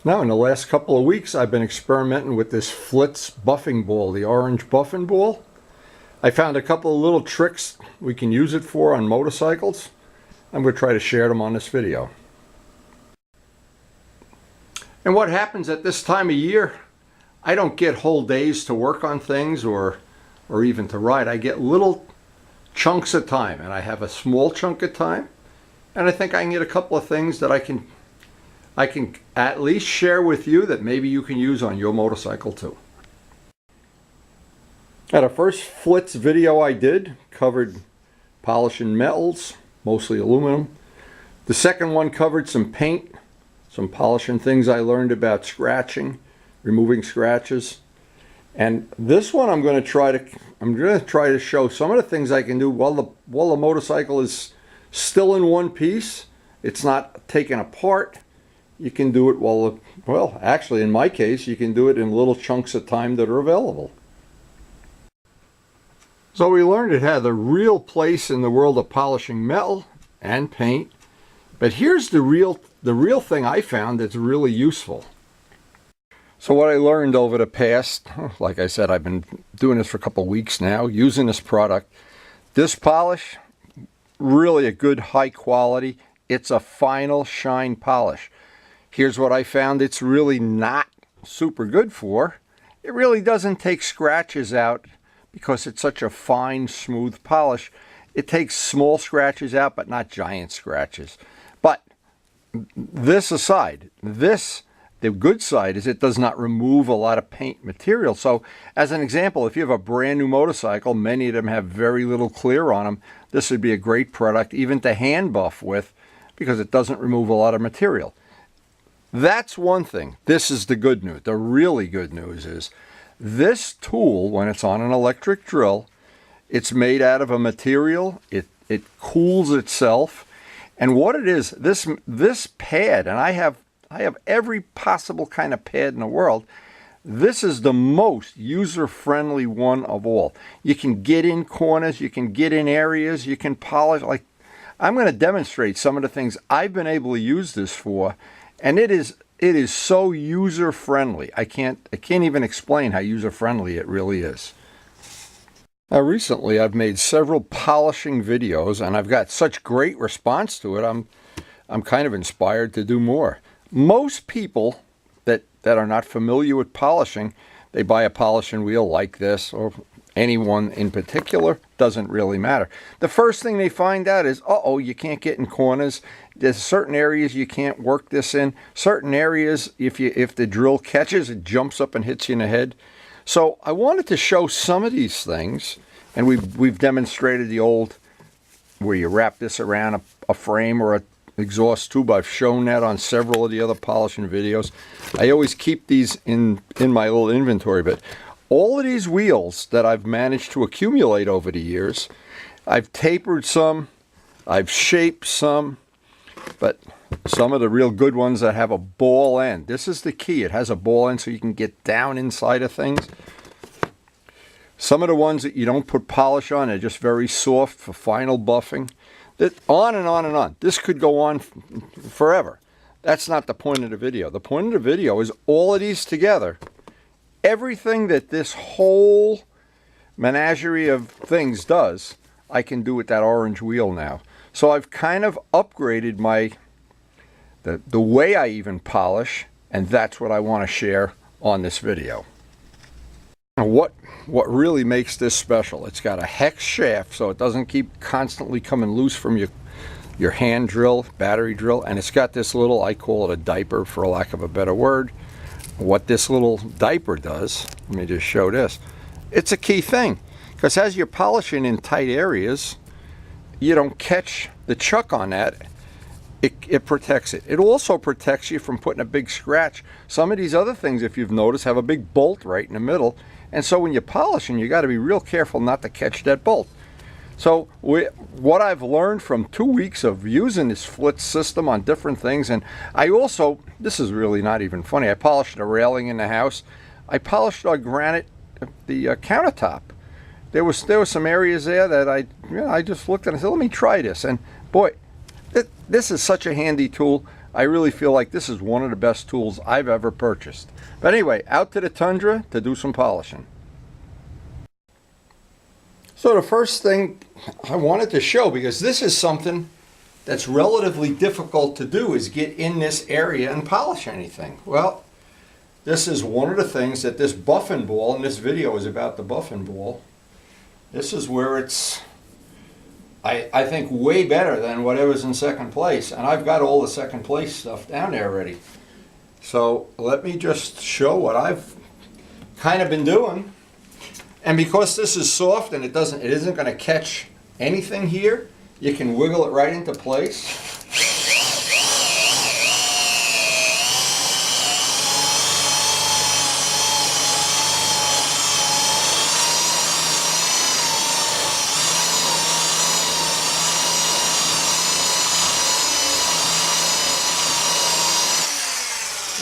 Now, in the last couple of weeks, I've been experimenting with this Flitz buffing ball, the orange buffing ball. I found a couple of little tricks we can use it for on motorcycles. I'm going to try to share them on this video. And what happens at this time of year, I don't get whole days to work on things or even to ride. I get little chunks of time, and I have a small chunk of time, and I think I can get a couple of things that I can at least share with you that maybe you can use on your motorcycle too. Now, the first Flitz video I did covered polishing metals, mostly aluminum. The second one covered some paint, some polishing things I learned about scratching, removing scratches. And this one I'm going to try to show some of the things I can do while the motorcycle is still in one piece. It's not taken apart. You can do it well, actually in my case, you can do it in little chunks of time that are available. So we learned it had a real place in the world of polishing metal and paint. But here's the real thing I found that's really useful. So what I learned over the past, like I said, I've been doing this for a couple of weeks now, using this product. This polish, really a good high quality. It's a final shine polish. Here's what I found it's really not super good for. It really doesn't take scratches out because it's such a fine, smooth polish. It takes small scratches out, but not giant scratches. But this aside, the good side is it does not remove a lot of paint material. So as an example, if you have a brand new motorcycle, many of them have very little clear on them, this would be a great product even to hand buff with because it doesn't remove a lot of material. That's one thing. This is the good news. The really good news is this tool, when it's on an electric drill, it's made out of a material. It cools itself. And what it is, this pad, and I have every possible kind of pad in the world. This is the most user-friendly one of all. You can get in corners, you can get in areas, you can polish. Like, I'm going to demonstrate some of the things I've been able to use this for. And it is so user-friendly. I can't even explain how user-friendly it really is. Now, recently I've made several polishing videos, and I've got such great response to it. I'm kind of inspired to do more. Most people that are not familiar with polishing, they buy a polishing wheel like this, or anyone in particular, doesn't really matter. The first thing they find out is, uh-oh, you can't get in corners. There's certain areas you can't work this in. Certain areas, if the drill catches, it jumps up and hits you in the head. So I wanted to show some of these things, and we've demonstrated the old, where you wrap this around a frame or a exhaust tube. I've shown that on several of the other polishing videos. I always keep these in my little inventory, but all of these wheels that I've managed to accumulate over the years, I've tapered some, I've shaped some, but some of the real good ones that have a ball end. This is the key. It has a ball end so you can get down inside of things. Some of the ones that you don't put polish on are just very soft for final buffing. On and on and on. This could go on forever. That's not the point of the video. The point of the video is all of these together. Everything that this whole menagerie of things does, I can do with that orange wheel now. So I've kind of upgraded the way I even polish, and that's what I want to share on this video. Now, what really makes this special? It's got a hex shaft, so it doesn't keep constantly coming loose from your hand drill, battery drill, and it's got this little, I call it a diaper for lack of a better word. What this little diaper does, let me just show this. It's a key thing, because as you're polishing in tight areas, you don't catch the chuck on that. It protects it. It also protects you from putting a big scratch. Some of these other things, if you've noticed, have a big bolt right in the middle. And so when you're polishing, you got to be real careful not to catch that bolt. So what I've learned from 2 weeks of using this Flitz system on different things, and I also, this is really not even funny, I polished a railing in the house. I polished our granite, the countertop. There was some areas there that I just looked at and I said, let me try this. And boy, this is such a handy tool. I really feel like this is one of the best tools I've ever purchased. But anyway, out to the tundra to do some polishing. So the first thing I wanted to show, because this is something that's relatively difficult to do, is get in this area and polish anything. Well, this is one of the things that this buffing ball, and this video is about the buffing ball, this is where it's, I think, way better than whatever's in second place. And I've got all the second place stuff down there already. So let me just show what I've kind of been doing. And because this is soft and it isn't going to catch anything here, you can wiggle it right into place.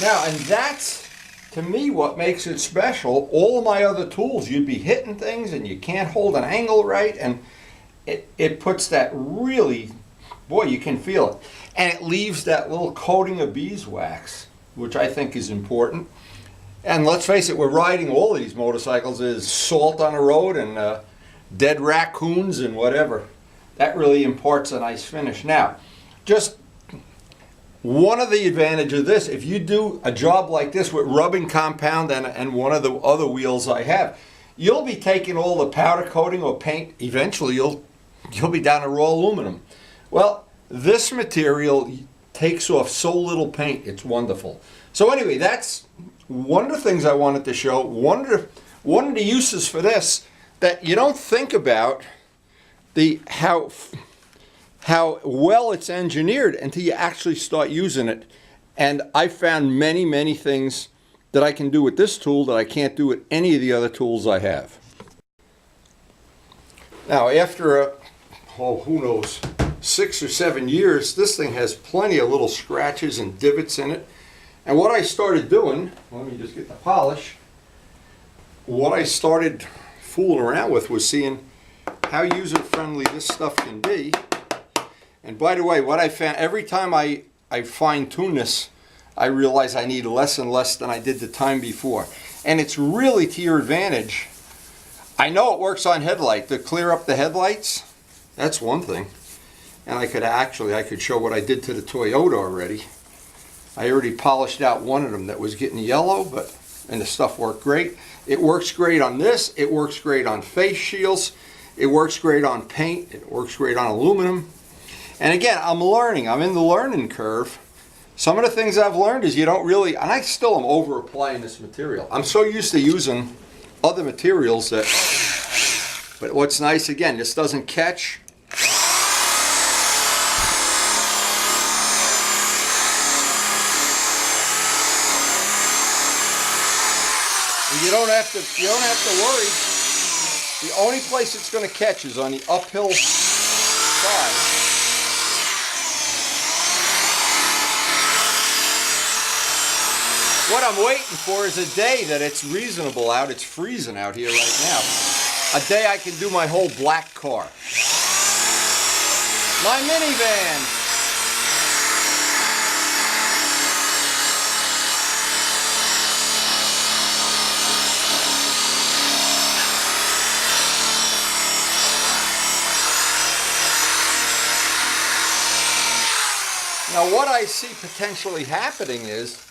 Now, and that's, to me, what makes it special. All of my other tools, you'd be hitting things and you can't hold an angle right, and it puts that really, boy, you can feel it. And it leaves that little coating of beeswax, which I think is important. And let's face it, we're riding all of these motorcycles. There's salt on the road and dead raccoons and whatever. That really imparts a nice finish. Now, just one of the advantages of this, if you do a job like this with rubbing compound and one of the other wheels I have, you'll be taking all the powder coating or paint. Eventually you'll be down to raw aluminum. Well, this material takes off so little paint, it's wonderful. So anyway, that's one of the things I wanted to show. One of the uses for this that you don't think about, how well it's engineered until you actually start using it. And I found many, many things that I can do with this tool that I can't do with any of the other tools I have. Now, after who knows, 6 or 7 years, this thing has plenty of little scratches and divots in it. And what I started doing, let me just get the polish, what I started fooling around with was seeing how user-friendly this stuff can be. And by the way, what I found, every time I fine-tune this, I realize I need less and less than I did the time before. And it's really to your advantage. I know it works on headlight. To clear up the headlights, that's one thing. And I could show what I did to the Toyota already. I already polished out one of them that was getting yellow, and the stuff worked great. It works great on this. It works great on face shields. It works great on paint. It works great on aluminum. And again, I'm learning. I'm in the learning curve. Some of the things I've learned is you don't really, and I still am over applying this material. I'm so used to using other materials that, but what's nice, again, this doesn't catch. And you don't have to worry. The only place it's going to catch is on the uphill side. What I'm waiting for is a day that it's reasonable out. It's freezing out here right now. A day I can do my whole black car. My minivan. Now what I see potentially happening is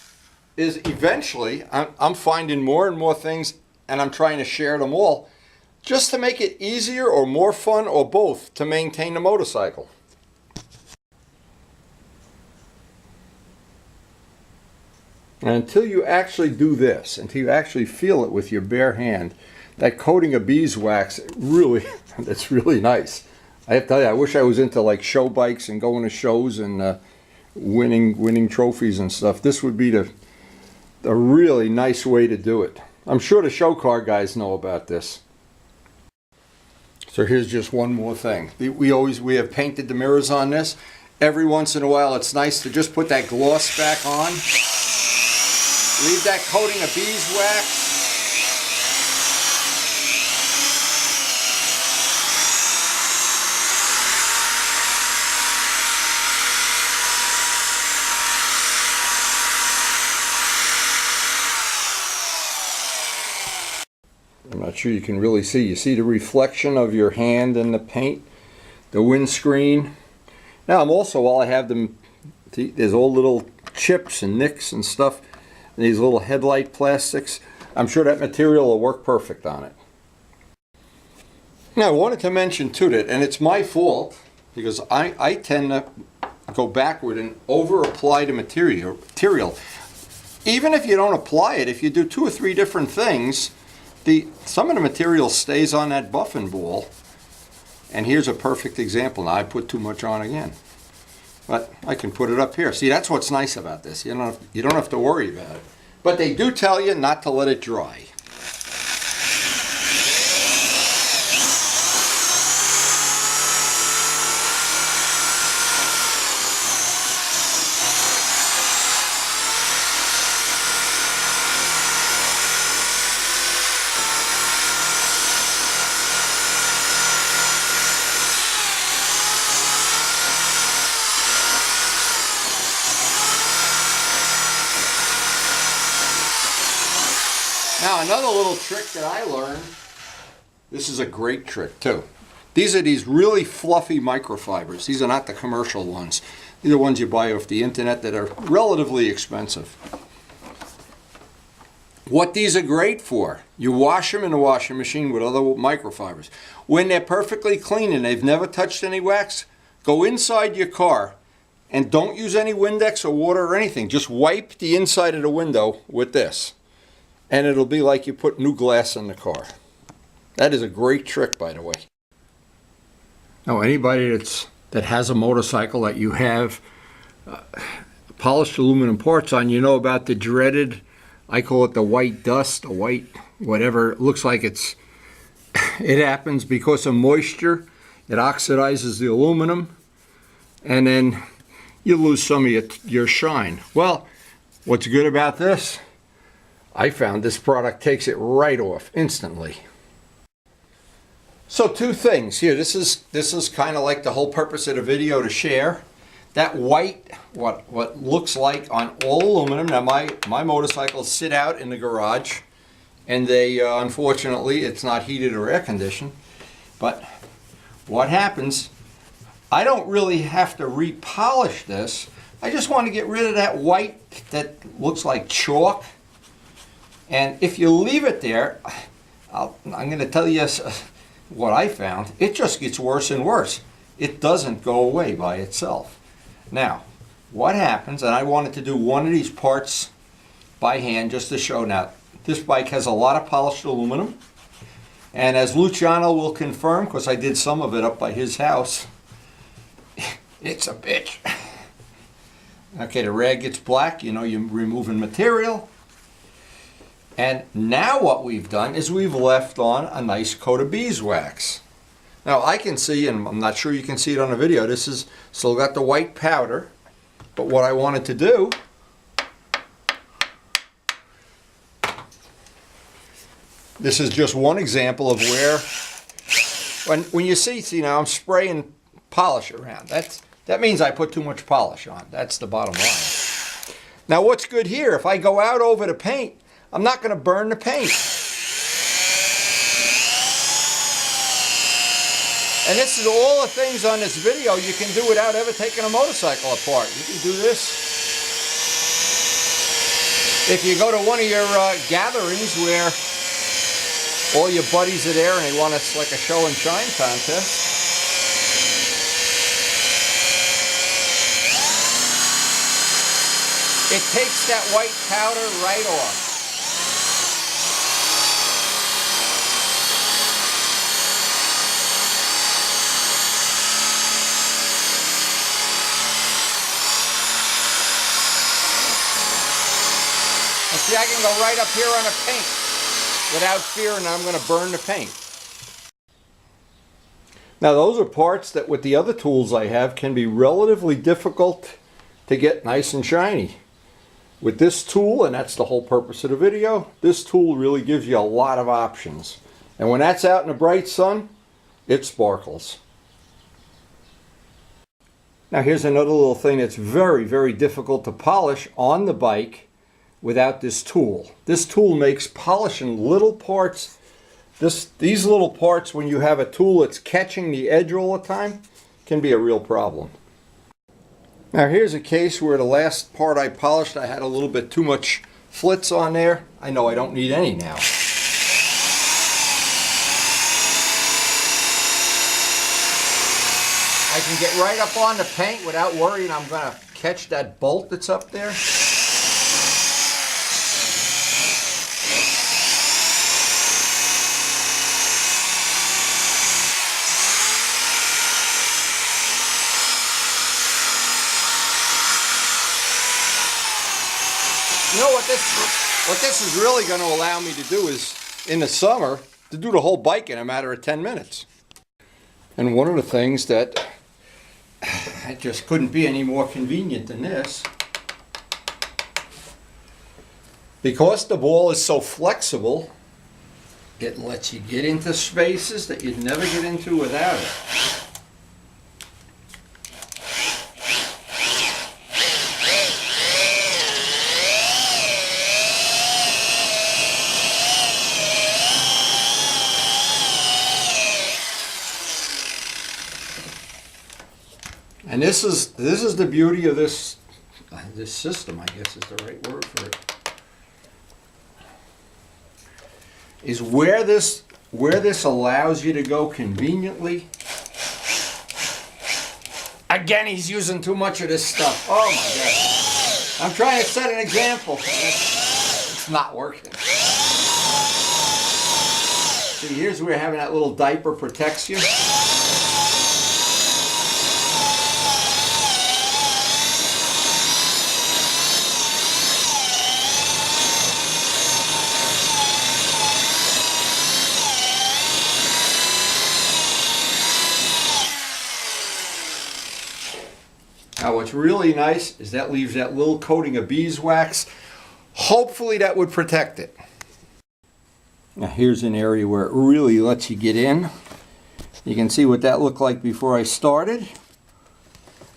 eventually I'm finding more and more things, and I'm trying to share them all just to make it easier or more fun or both to maintain the motorcycle. And until you actually do this, until you actually feel it with your bare hand, that coating of beeswax, really, that's really nice. I have to tell you, I wish I was into like show bikes and going to shows and winning trophies and stuff. This would be a really nice way to do it. I'm sure the show car guys know about this. So here's just one more thing. We have painted the mirrors on this. Every once in a while it's nice to just put that gloss back on. Leave that coating of beeswax. I'm not sure you can really see. You see the reflection of your hand in the paint, the windscreen. Now I'm also, while I have them, there's all little chips and nicks and stuff, and these little headlight plastics. I'm sure that material will work perfect on it. Now I wanted to mention too that, and it's my fault, because I tend to go backward and over apply the material. Even if you don't apply it, if you do 2 or 3 different things, some of the material stays on that buffing ball. And here's a perfect example. Now I put too much on again, but I can put it up here. See, that's what's nice about this. You don't have to worry about it. But they do tell you not to let it dry. Now another little trick that I learned, this is a great trick too. These are these really fluffy microfibers. These are not the commercial ones. These are ones you buy off the internet that are relatively expensive. What these are great for, you wash them in the washing machine with other microfibers. When they're perfectly clean and they've never touched any wax, go inside your car and don't use any Windex or water or anything. Just wipe the inside of the window with this. And it'll be like you put new glass in the car. That is a great trick, by the way. Now, anybody that has a motorcycle that you have polished aluminum parts on, you know about the dreaded, I call it the white dust, the white whatever. It looks like it happens because of moisture. It oxidizes the aluminum, and then you lose some of your shine. Well, what's good about this? I found this product takes it right off instantly. So 2 things here. This is kind of like the whole purpose of the video, to share. That white, what looks like on all aluminum. Now my motorcycles sit out in the garage, and they unfortunately it's not heated or air conditioned. But what happens? I don't really have to repolish this. I just want to get rid of that white that looks like chalk. And if you leave it there, I'm going to tell you what I found. It just gets worse and worse. It doesn't go away by itself. Now, what happens, and I wanted to do one of these parts by hand just to show. Now, this bike has a lot of polished aluminum. And as Luciano will confirm, because I did some of it up by his house, it's a bitch. Okay, the rag gets black, you know, you're removing material. And now what we've done is we've left on a nice coat of beeswax. Now I can see, and I'm not sure you can see it on the video, this is still got the white powder. But what I wanted to do, this is just one example of where, when you see now I'm spraying polish around. That means I put too much polish on. That's the bottom line. Now what's good here, if I go out over the paint, I'm not going to burn the paint. And this is all the things on this video you can do without ever taking a motorcycle apart. You can do this. If you go to one of your gatherings where all your buddies are there and they want us like a show and shine contest, it takes that white powder right off. And see, I can go right up here on a paint without fearing I'm going to burn the paint. Now those are parts that with the other tools I have can be relatively difficult to get nice and shiny. With this tool, and that's the whole purpose of the video, this tool really gives you a lot of options. And when that's out in the bright sun, it sparkles. Now here's another little thing that's very, very difficult to polish on the bike without this tool. This tool makes polishing little parts these little parts, when you have a tool that's catching the edge all the time, can be a real problem. Now here's a case where the last part I polished, I had a little bit too much Flitz on there. I know I don't need any now. I can get right up on the paint without worrying I'm going to catch that bolt that's up there. You know what this is really going to allow me to do is, in the summer, to do the whole bike in a matter of 10 minutes. And one of the things that it just couldn't be any more convenient than this, because the ball is so flexible, it lets you get into spaces that you'd never get into without it. And this is the beauty of this system, I guess is the right word for it. Is where this allows you to go conveniently. Again, he's using too much of this stuff. Oh my God. I'm trying to set an example. It's not working. See, here's where having that little diaper protects you. Now what's really nice is that leaves that little coating of beeswax. Hopefully that would protect it. Now here's an area where it really lets you get in. You can see what that looked like before I started.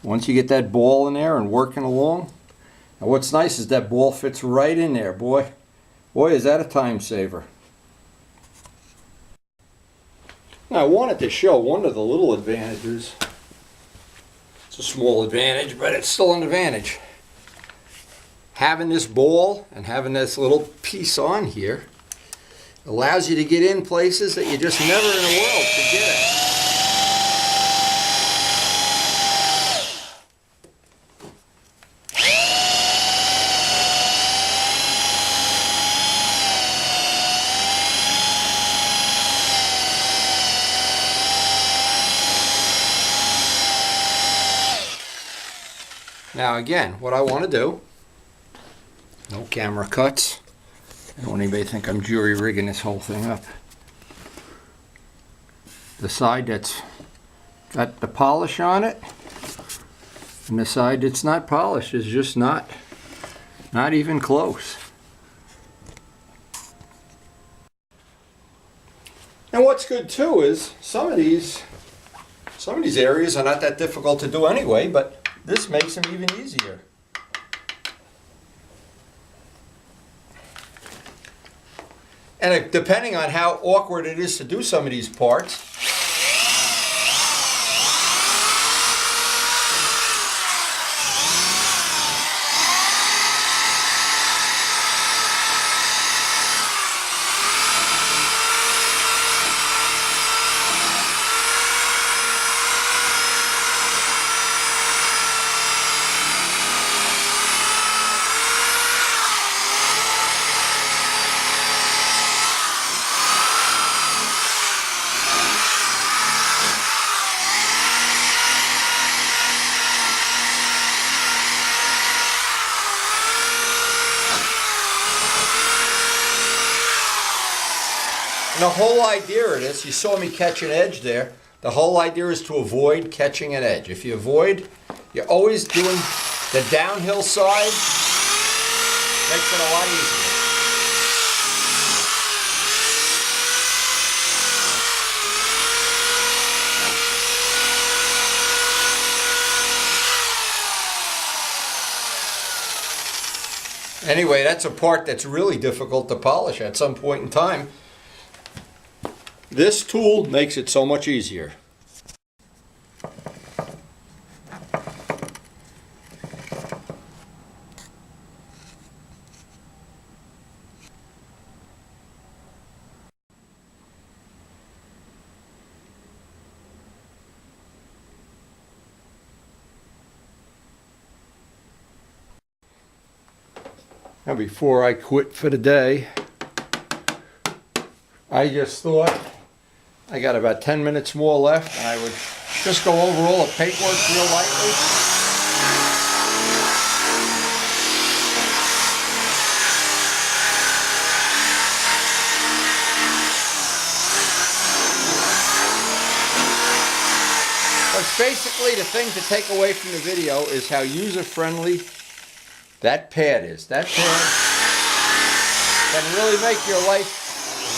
Once you get that ball in there and working along. Now what's nice is that ball fits right in there, boy. Boy, is that a time saver. Now I wanted to show one of the little advantages. It's a small advantage, but it's still an advantage. Having this ball and having this little piece on here allows you to get in places that you just never in the world could get at. Now again, what I want to do, no camera cuts. I don't want anybody to think I'm jury rigging this whole thing up. The side that's got the polish on it, and the side that's not polished is just not even close. And what's good too is some of these areas are not that difficult to do anyway, but this makes them even easier. And depending on how awkward it is to do some of these parts, and the whole idea of this, you saw me catch an edge there. The whole idea is to avoid catching an edge. If you avoid, you're always doing the downhill side, makes it a lot easier. Anyway, that's a part that's really difficult to polish at some point in time. This tool makes it so much easier. Now before I quit for the day, I just thought I got about 10 minutes more left and I would just go over all the paintwork real lightly. But basically the thing to take away from the video is how user-friendly that pad is. That pad can really make your life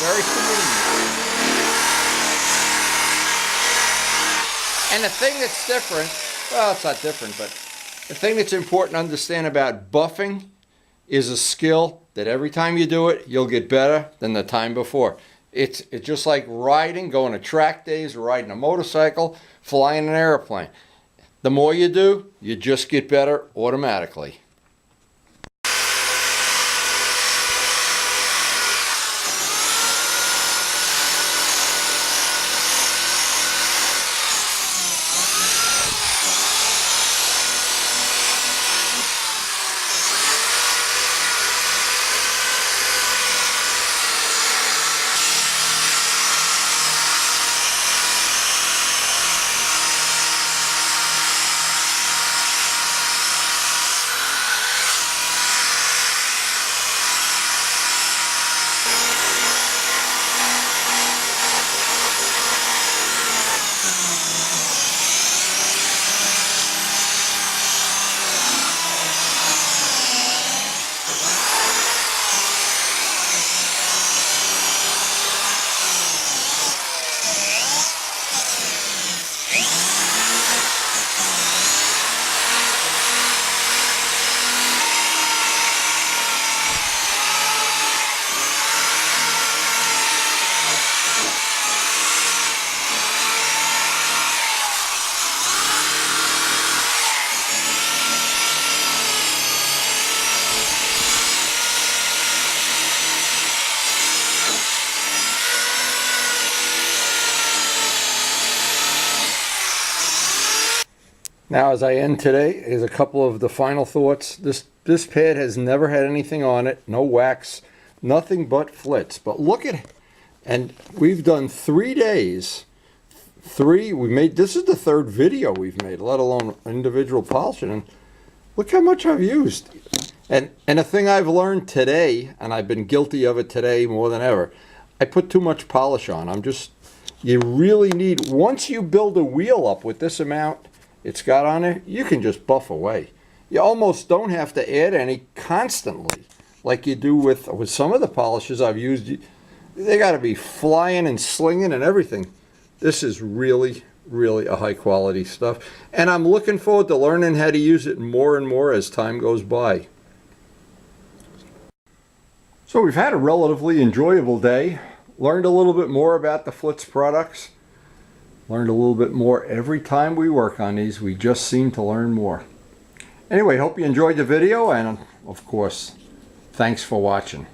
very convenient. And the thing that's different, well, it's not different, but the thing that's important to understand about buffing is a skill that every time you do it, you'll get better than the time before. It's just like riding, going to track days, riding a motorcycle, flying an airplane. The more you do, you just get better automatically. Now, as I end today, is a couple of the final thoughts. This pad has never had anything on it, no wax, nothing but Flitz. But look at it, and we've done 3 days. This is the 3rd video we've made, let alone individual polishing. And look how much I've used. And a thing I've learned today, and I've been guilty of it today more than ever, I put too much polish on. You really need, once you build a wheel up with this amount it's got on it, you can just buff away. You almost don't have to add any constantly like you do with some of the polishes I've used. They got to be flying and slinging and everything. This is really, really a high quality stuff. And I'm looking forward to learning how to use it more and more as time goes by. So we've had a relatively enjoyable day. Learned a little bit more about the Flitz products. Learned a little bit more every time we work on these. We just seem to learn more. Anyway, hope you enjoyed the video, and of course, thanks for watching.